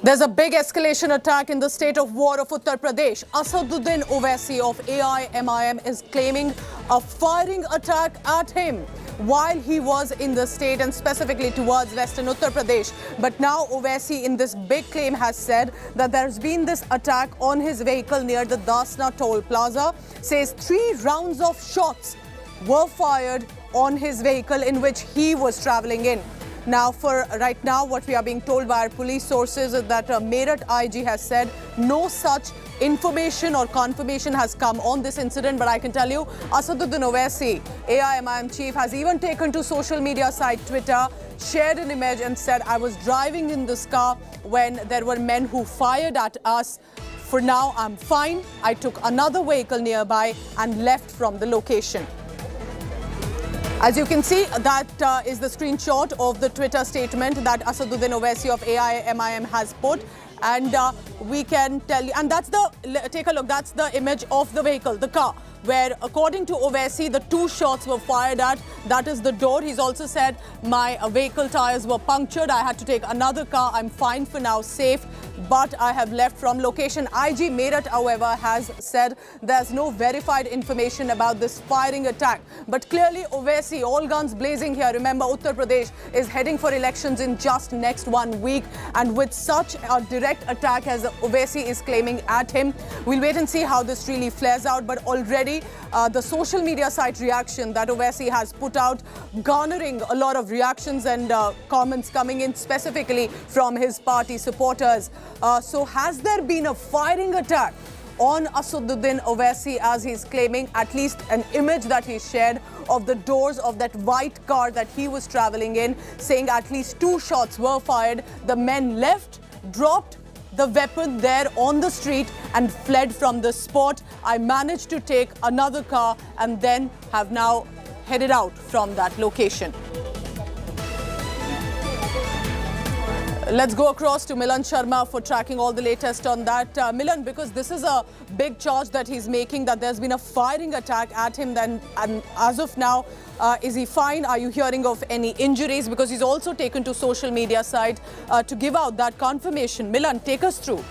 There's a big escalation attack in the state of war of Uttar Pradesh. Asaduddin Owaisi of AIMIM is claiming a firing attack at him while he was in the state and specifically towards western Uttar Pradesh. But now Owaisi in this big claim has said that there's been this attack on his vehicle near the Dasna toll plaza. Says 3 rounds of shots were fired on his vehicle in which he was travelling in. Now, for right now, what we are being told by our police sources is that Meerut IG has said no such information or confirmation has come on this incident. But I can tell you, Asaduddin Owaisi, AIMIM chief, has even taken to social media site Twitter, shared an image and said, I was driving in this car when there were men who fired at us. For now, I'm fine. I took another vehicle nearby and left from the location. As you can see, that is the screenshot of the Twitter statement that Asaduddin Owaisi of AIMIM has put. And we can tell you, and that's take a look, that's the image of the vehicle, the car, where according to Owaisi, the 2 shots were fired at. That is the door. He's also said, my vehicle tires were punctured. I had to take another car. I'm fine for now, safe, but I have left from location. IG Meerut, however, has said there's no verified information about this firing attack. But clearly, Owaisi, all guns blazing here. Remember, Uttar Pradesh is heading for elections in just next 1 week. And with such a direct attack as Owaisi is claiming at him, we'll wait and see how this really flares out. But already, the social media site reaction that Owaisi has put out, garnering a lot of reactions and comments coming in specifically from his party supporters. So has there been a firing attack on Asaduddin Owaisi, as he's claiming? At least an image that he shared of the doors of that white car that he was traveling in, saying at least 2 shots were fired. The men left, dropped the weapon there on the street and fled from the spot. I managed to take another car and then have now headed out from that location. Let's go across to Milan Sharma for tracking all the latest on that. Milan, because this is a big charge that he's making, that there's been a firing attack at him, then, and as of now, is he fine? Are you hearing of any injuries? Because he's also taken to social media site to give out that confirmation. Milan, take us through.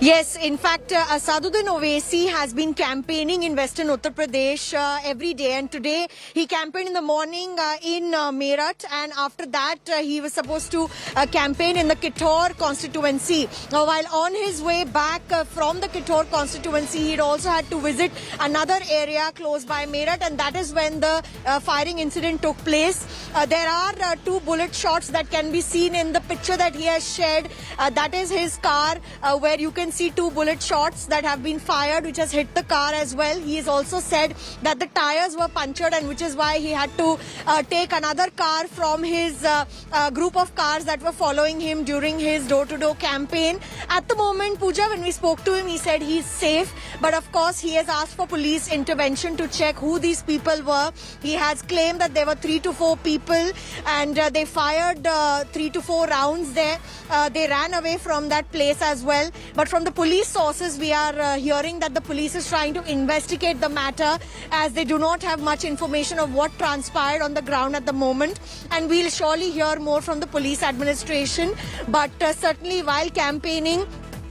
Yes, in fact, Asaduddin Owaisi has been campaigning in western Uttar Pradesh every day. And today he campaigned in the morning in Meerut. And after that, he was supposed to campaign in the Kithaur constituency. Now, while on his way back from the Kithaur constituency, he'd also had to visit another area close by Meerut. And that is when the firing incident took place. There are 2 bullet shots that can be seen in the picture that he has shared. That is his car, where you can see 2 bullet shots that have been fired, which has hit the car as well. He has also said that the tires were punctured, and which is why he had to take another car from his group of cars that were following him during his door-to-door campaign. At the moment, Pooja, when we spoke to him, he said he's safe. But of course, he has asked for police intervention to check who these people were. He has claimed that there were 3 to 4 people, and they fired 3 to 4 rounds there. They ran away from that place as well. But from the police sources, we are hearing that the police is trying to investigate the matter, as they do not have much information of what transpired on the ground at the moment. And we'll surely hear more from the police administration. But certainly while campaigning,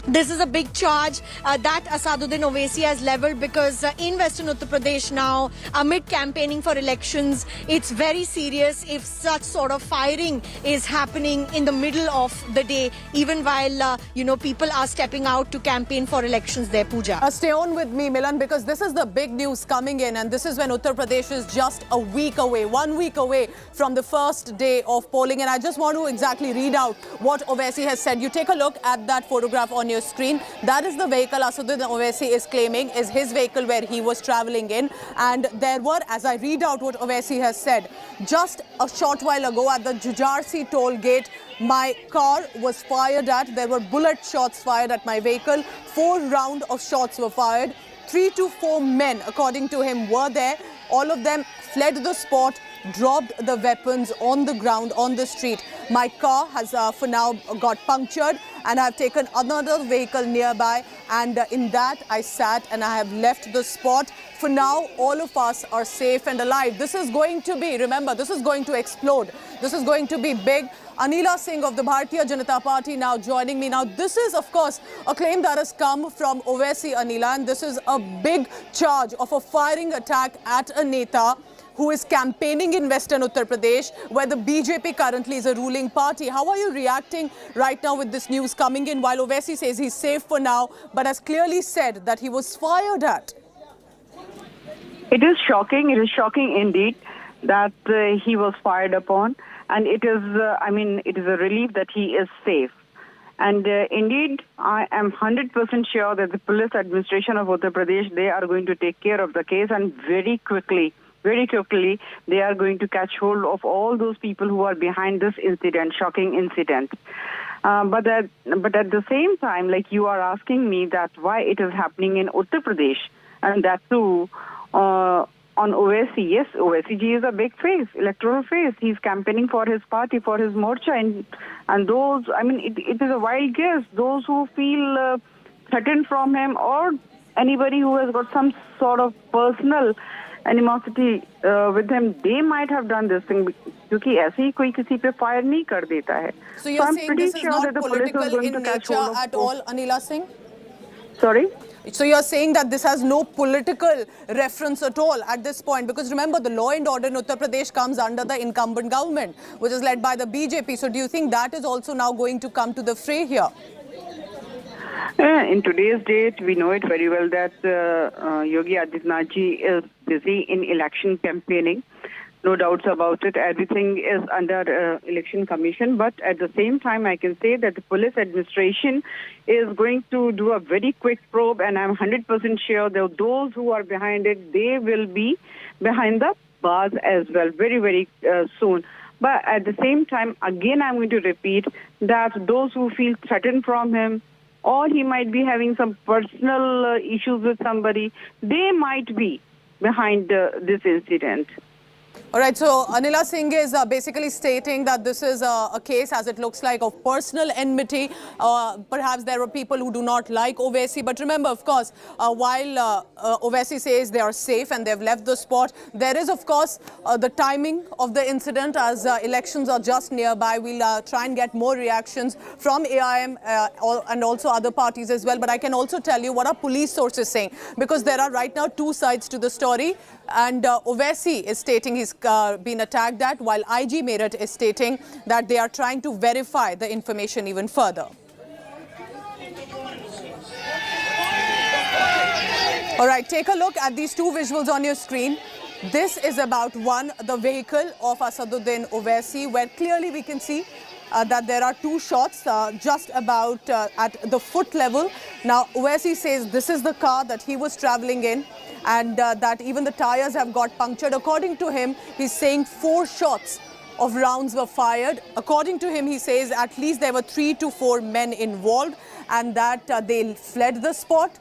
this is a big charge that Asaduddin Owaisi has levelled, because in western Uttar Pradesh now, amid campaigning for elections, it's very serious if such sort of firing is happening in the middle of the day, even while, people are stepping out to campaign for elections there, Pooja. Stay on with me, Milan, because this is the big news coming in, and this is when Uttar Pradesh is just a week away, 1 week away from the first day of polling. And I just want to exactly read out what Owaisi has said. You take a look at that photograph on your screen. That is the vehicle Asaduddin Owaisi is claiming is his vehicle where he was traveling in. And there were, as I read out what Owaisi has said, just a short while ago at the Chhajarsi toll gate, my car was fired at. There were bullet shots fired at my vehicle. 4 rounds of shots were fired. 3 to 4 men, according to him, were there. All of them fled the spot, dropped the weapons on the ground, on the street. My car has for now got punctured, and I've taken another vehicle nearby, and in that I sat and I have left the spot for now, all of us are safe and alive. This is going to be, remember, this is going to explode. This is going to be big. Anila Singh of the Bharatiya Janata Party now joining me. Now, this is, of course, a claim that has come from Owaisi, Anila, and this is a big charge of a firing attack at a Neta who is campaigning in Western Uttar Pradesh, where the BJP currently is a ruling party. How are you reacting right now with this news coming in, while Owaisi says he's safe for now, but has clearly said that he was fired at? It is shocking. It is shocking indeed that he was fired upon. And it is, it is a relief that he is safe. And indeed, I am 100% sure that the police administration of Uttar Pradesh, they are going to take care of the case, and very quickly, they are going to catch hold of all those people who are behind this incident, shocking incident. But at the same time, like you are asking me that why it is happening in Uttar Pradesh, and that too on Owaisi. Yes, Owaisi ji is a big face, electoral face. He's campaigning for his party, for his morcha, and those, it is a wild guess. Those who feel threatened from him, or anybody who has got some sort of personal animosity with him, they might have done this thing, क्योंकि ऐसे ही कोई किसी पे fire नहीं कर देता है. So you're saying this is not political in nature at all, Anila Singh? Sorry? So you're saying that this has no political reference at all at this point, because remember, the law and order in Uttar Pradesh comes under the incumbent government, which is led by the BJP. So do you think that is also now going to come to the fray here? In today's date, we know it very well that Yogi Adityanath ji is busy in election campaigning. No doubts about it. Everything is under election commission. But at the same time, I can say that the police administration is going to do a very quick probe, and I'm 100% sure that those who are behind it, they will be behind the bars as well very, very soon. But at the same time, again, I'm going to repeat that those who feel threatened from him, or he might be having some personal issues with somebody, they might be behind this incident. All right, so Anila Singh is basically stating that this is a case, as it looks like, of personal enmity. Perhaps there are people who do not like Owaisi. But remember, of course, while Owaisi says they are safe and they've left the spot, there is, of course, the timing of the incident, as elections are just nearby. We'll try and get more reactions from AIM and also other parties as well. But I can also tell you what our police sources saying, because there are right now two sides to the story. And Owaisi is stating he's been attacked at, while IG Meerut is stating that they are trying to verify the information even further. All right, take a look at these two visuals on your screen. This is about the vehicle of Asaduddin Owaisi, where clearly we can see that there are two shots just about at the foot level. Now, Owaisi says this is the car that he was traveling in, and that even the tires have got punctured. According to him, he's saying 4 shots of rounds were fired. According to him, he says at least there were 3 to 4 men involved, and that they fled the spot.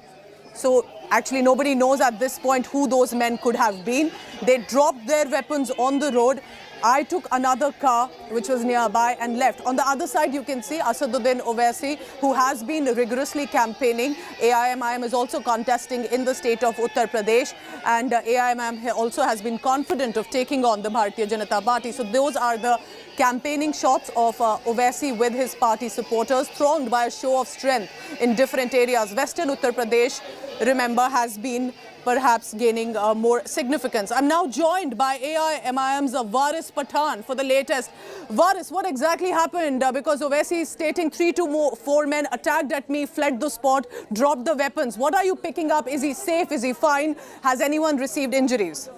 So actually nobody knows at this point who those men could have been. They dropped their weapons on the road. I took another car which was nearby and left. On the other side, you can see Asaduddin Owaisi, who has been rigorously campaigning. AIMIM is also contesting in the state of Uttar Pradesh, and AIMIM also has been confident of taking on the Bharatiya Janata Party. So those are the campaigning shots of Owaisi with his party supporters, thronged by a show of strength in different areas. Western Uttar Pradesh, remember, has been perhaps gaining more significance. I'm now joined by AIMIM's Varis Pathan for the latest. Varis, what exactly happened? Because Owaisi is stating 3 to 4 men attacked at me, fled the spot, dropped the weapons. What are you picking up? Is he safe? Is he fine? Has anyone received injuries?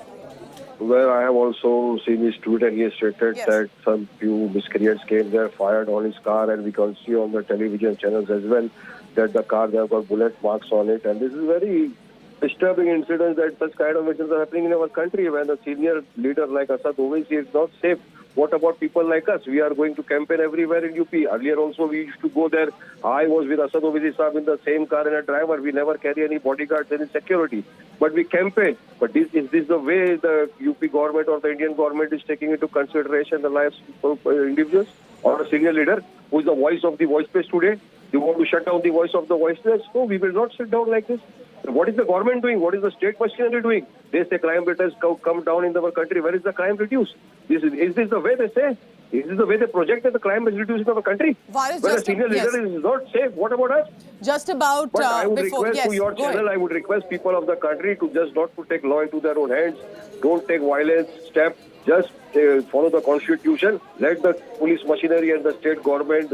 Well, I have also seen his tweet, and he stated that some few miscreants came there, fired on his car, and we can see on the television channels as well that the car, there have got bullet marks on it. And this is very disturbing incident that such kind of incidents are happening in our country when a senior leader like Asad Owaisi is not safe. What about people like us? We are going to campaign everywhere in UP. Earlier also we used to go there. I was with Asad Owaisi Saab in the same car and a driver. We never carry any bodyguards, any security. But we campaign. But is this the way the UP government or the Indian government is taking into consideration the lives of individuals or a senior leader who is the voice of the voiceless today? You want to shut down the voice of the voiceless? No, we will not sit down like this. What is the government doing? What is the state machinery doing? They say crime rate has come down in our country. Where is the crime reduced? Is this the way they say? Is this the way they project that the crime is reduced in our country? Virus, Where a senior leader is not safe, what about us? Just about But I would before, request yes, to your channel, I would request people of the country to just not to take law into their own hands. Don't take violence step. Just follow the constitution. Let the police machinery and the state government,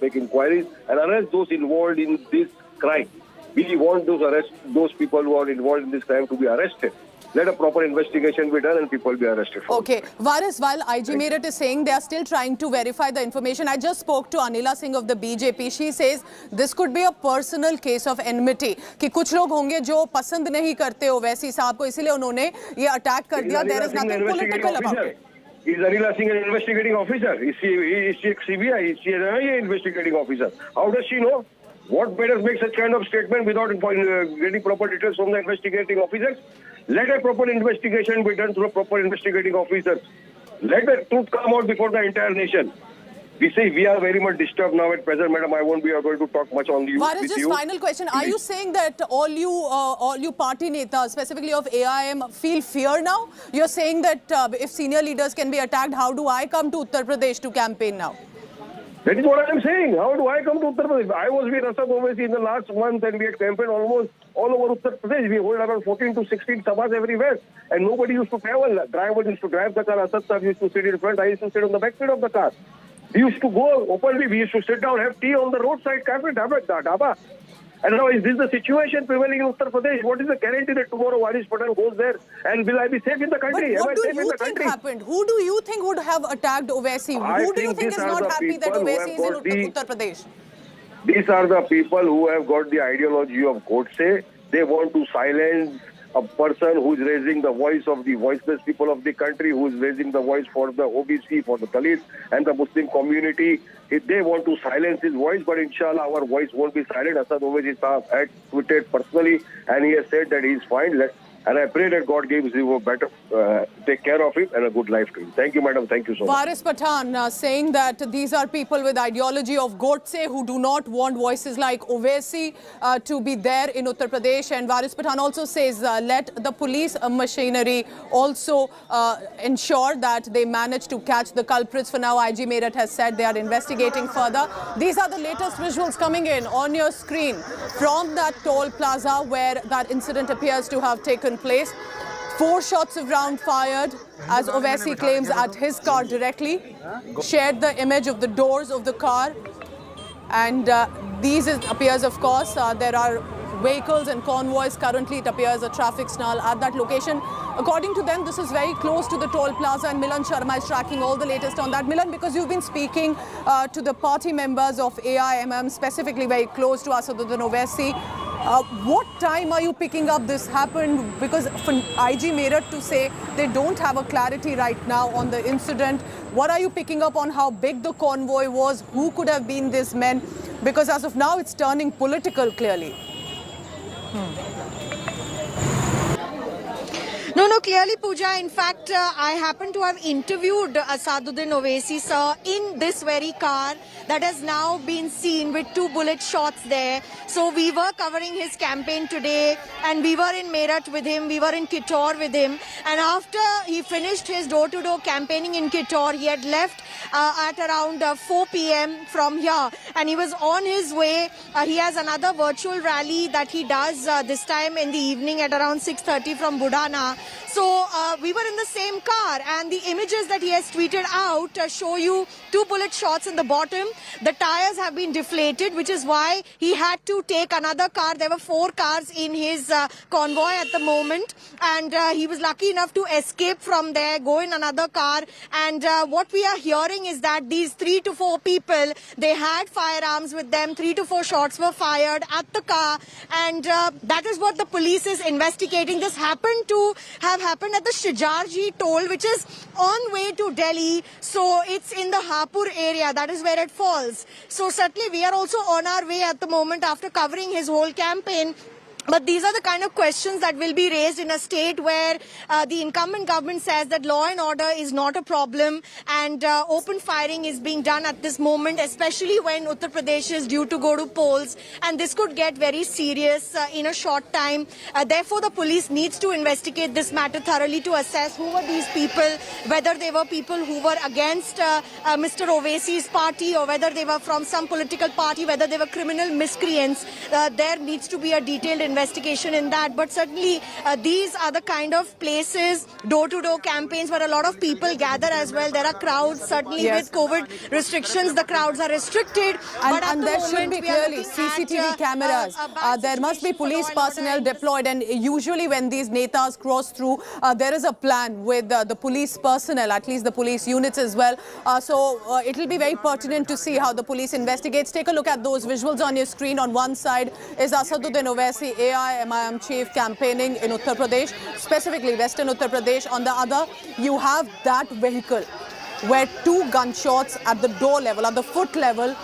make inquiries and arrest those involved in this crime. We want those people who are involved in this crime to be arrested. Let a proper investigation be done and people be arrested. Okay. Varis, while IG Meerut is saying they are still trying to verify the information, I just spoke to Anila Singh of the BJP. She says this could be a personal case of enmity. कि कुछ लोग होंगे जो पसंद नहीं करते ओवैसी साहब को, इसलिए उन्होंने ये अटैक कर दिया. There is nothing political about it. Is Anila Singh an investigating officer? Is she CBI? Is she an investigating officer? How does she know? What made us make such kind of statement without getting proper details from the investigating officers? Let a proper investigation be done through a proper investigating officers. Let the truth come out before the entire nation. We are very much disturbed now at present, madam. I won't be able to talk much on you. Varis, just final question. Are you saying that all you party netas, specifically of AIM, feel fear now? You're saying that if senior leaders can be attacked, how do I come to Uttar Pradesh to campaign now? That is what I am saying. How do I come to Uttar Pradesh? I was with Asaduddin Owaisi in the last month and we had campaigned almost all over Uttar Pradesh. We hold around 14 to 16 sabhas everywhere. And nobody used to travel. Driver used to drive the car. Asad sahab used to sit in front. I used to sit on the back seat of the car. We used to go openly. We used to sit down, have tea on the roadside cafe, dhaba. And now is this the situation prevailing in Uttar Pradesh? What is the guarantee that tomorrow Varis Pathan goes there? And will I be safe in the country? But what do you think happened? Who do you think would have attacked Owaisi? Who do you think is not happy that Owaisi is in Uttar Pradesh? These are the people who have got the ideology of Godse. They want to silence a person who is raising the voice of the voiceless people of the country, who is raising the voice for the OBC, for the Dalits and the Muslim community. If they want to silence his voice, but inshallah our voice won't be silent. Asaduddin Owaisi had tweeted personally and he has said that he is fine. And I pray that God gives you a better, take care of him and a good life to him. Thank you, madam. Thank you so much. Varis Pathan saying that these are people with ideology of Godse who do not want voices like Owaisi to be there in Uttar Pradesh. And Varis Pathan also says let the police machinery also ensure that they manage to catch the culprits. For now, IG Meerut has said they are investigating further. These are the latest visuals coming in on your screen from that toll plaza where that incident appears to have taken place. 4 shots of round fired, as Owaisi claims, at his car directly. Shared the image of the doors of the car. And these appears, of course, there are vehicles and convoys. Currently, it appears a traffic snarl at that location. According to them, this is very close to the toll plaza, and Milan Sharma is tracking all the latest on that. Milan, because you've been speaking to the party members of AIMIM, specifically very close to Asaduddin Owaisi, what time are you picking up this happened? Because for IG Meerut to say they don't have a clarity right now on the incident, what are you picking up on how big the convoy was? Who could have been these men? Because as of now, it's turning political clearly. No, clearly, Pooja. In fact, I happen to have interviewed Asaduddin Owaisi, sir, in this very car that has now been seen with 2 bullet shots there. So we were covering his campaign today and we were in Meerut with him, we were in Kithaur with him. And after he finished his door-to-door campaigning in Kithaur, he had left at around 4 p.m. from here and he was on his way. He has another virtual rally that he does this time in the evening at around 6:30 from Budana. So we were in the same car and the images that he has tweeted out show you 2 bullet shots in the bottom. The tires have been deflated, which is why he had to take another car. There were 4 cars in his convoy at the moment and he was lucky enough to escape from there, go in another car. And what we are hearing is that these 3 to 4 people, they had firearms with them. 3 to 4 shots were fired at the car and that is what the police is investigating. This happened to have happened at the Chhajarsi toll, which is on way to Delhi. So it's in the Hapur area. That is where it falls. So certainly we are also on our way at the moment after covering his whole campaign. But these are the kind of questions that will be raised in a state where the incumbent government says that law and order is not a problem, and open firing is being done at this moment, especially when Uttar Pradesh is due to go to polls, and this could get very serious in a short time. Therefore, the police needs to investigate this matter thoroughly to assess who were these people, whether they were people who were against Mr. Owaisi's party, or whether they were from some political party, whether they were criminal miscreants. There needs to be a detailed investigation in that. But certainly these are the kind of places, door-to-door campaigns, where a lot of people gather as well. There are crowds, certainly with COVID restrictions, the crowds are restricted. And there should be clearly CCTV cameras. There must be police personnel deployed, and usually when these netas cross through, there is a plan with the police personnel, at least the police units as well. So it will be very pertinent to see how the police investigates. Take a look at those visuals on your screen. On one side is Asaduddin Owaisi, AIMIM chief, campaigning in Uttar Pradesh, specifically Western Uttar Pradesh. On the other, you have that vehicle where 2 gunshots at the door level, at the foot level,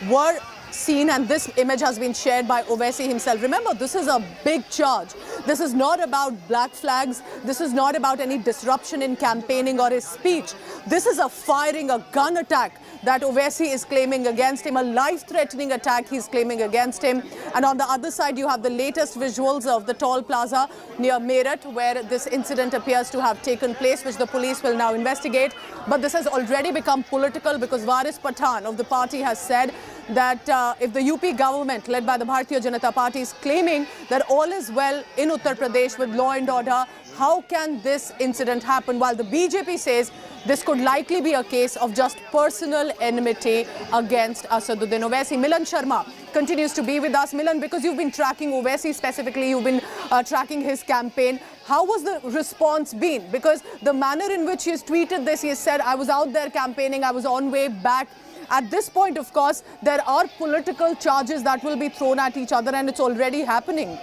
were seen, and this image has been shared by Owaisi himself. Remember, this is a big charge. This is not about black flags. This is not about any disruption in campaigning or his speech. This is a firing, a gun attack that Owaisi is claiming against him, a life-threatening attack he's claiming against him. And on the other side, you have the latest visuals of the toll plaza near Meerut, where this incident appears to have taken place, which the police will now investigate. But this has already become political, because Waris Pathan of the party has said that if the UP government, led by the Bharatiya Janata Party, is claiming that all is well in Uttar Pradesh with law and order, how can this incident happen? While the BJP says this could likely be a case of just personal enmity against Asaduddin Owaisi. Milan Sharma continues to be with us. Milan, because you've been tracking Owaisi specifically, you've been tracking his campaign. How was the response been? Because the manner in which he has tweeted this, he has said, I was out there campaigning, I was on way back. At this point, of course, there are political charges that will be thrown at each other, and it's already happening.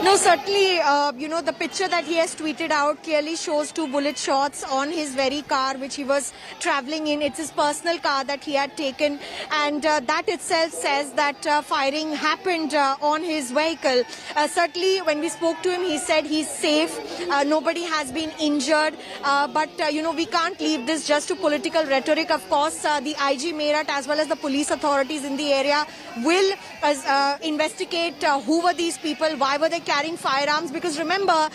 No, certainly, the picture that he has tweeted out clearly shows 2 bullet shots on his very car which he was traveling in. It's his personal car that he had taken, and that itself says that firing happened on his vehicle. Certainly, when we spoke to him, he said he's safe. Nobody has been injured. But we can't leave this just to political rhetoric. Of course, the IG Meerut as well as the police authorities in the area will investigate who were these people, why were they carrying firearms, because remember,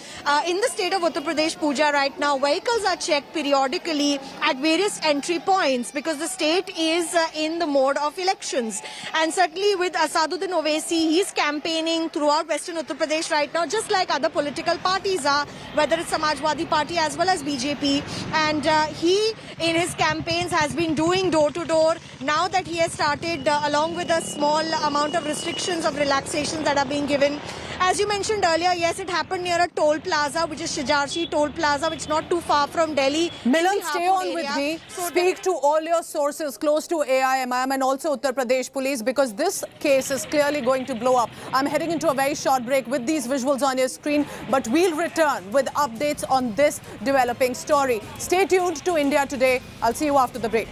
in the state of Uttar Pradesh, Pooja, right now, vehicles are checked periodically at various entry points because the state is in the mode of elections. And certainly with Asaduddin Owaisi, he's campaigning throughout Western Uttar Pradesh right now, just like other political parties are, whether it's Samajwadi Party as well as BJP. And he, in his campaigns, has been doing door-to-door. Now that he has started, along with a small amount of restrictions of relaxations that are being given. As you mentioned earlier, yes, it happened near a toll plaza, which is Chhajarsi toll plaza, which is not too far from Delhi. Milan, stay on with me. Speak to all your sources close to AIMIM and also Uttar Pradesh Police, because this case is clearly going to blow up. I'm heading into a very short break with these visuals on your screen, but we'll return with updates on this developing story. Stay tuned to India Today. I'll see you after the break.